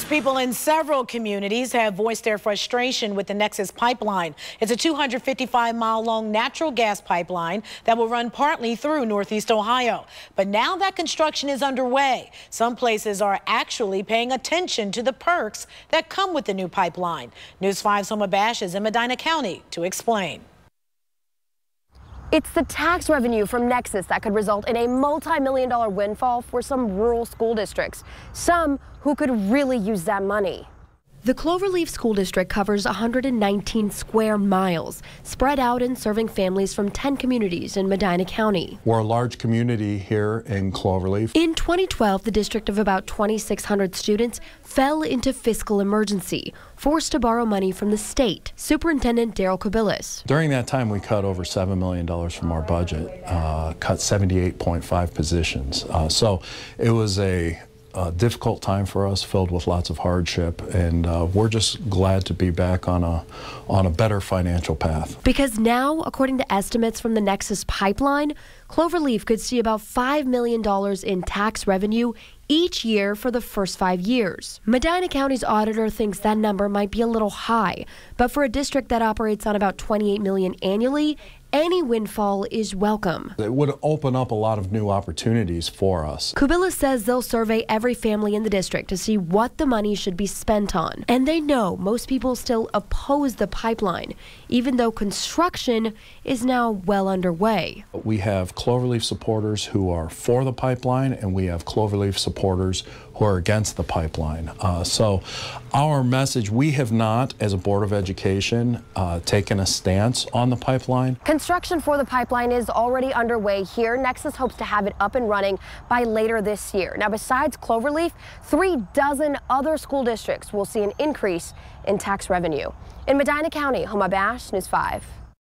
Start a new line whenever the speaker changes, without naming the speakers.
People in several communities have voiced their frustration with the NEXUS pipeline. It's a 255-mile-long natural gas pipeline that will run partly through Northeast Ohio. But now that construction is underway, some places are actually paying attention to the perks that come with the new pipeline. News 5's Homa Bash is in Medina County to explain.
It's the tax revenue from NEXUS that could result in a multi-million-dollar windfall for some rural school districts, some who could really use that money. The Cloverleaf School District covers 119 square miles, spread out and serving families from 10 communities in Medina County.
We're a large community here in Cloverleaf.
In 2012, the district of about 2,600 students fell into fiscal emergency, forced to borrow money from the state. Superintendent Daryl Kubilis.
During that time, we cut over $7 million from our budget, cut 78.5 positions. So it was a difficult time for us, filled with lots of hardship, and we're just glad to be back on a better financial path.
Because now, according to estimates from the NEXUS pipeline, Cloverleaf could see about $5 million in tax revenue each year for the first 5 years. Medina County's auditor thinks that number might be a little high, but for a district that operates on about $28 million annually, any windfall is welcome.
It would open up a lot of new opportunities for us.
Kubilis says they'll survey every family in the district to see what the money should be spent on. And they know most people still oppose the pipeline, even though construction is now well underway.
We have Cloverleaf supporters who are for the pipeline, and we have Cloverleaf supporters who are against the pipeline. So our message, we have not, as a Board of Education, taken a stance on the pipeline.
Construction for the pipeline is already underway here. NEXUS hopes to have it up and running by later this year. Now, besides Cloverleaf, 36 other school districts will see an increase in tax revenue. In Medina County, Homa Bash, News 5.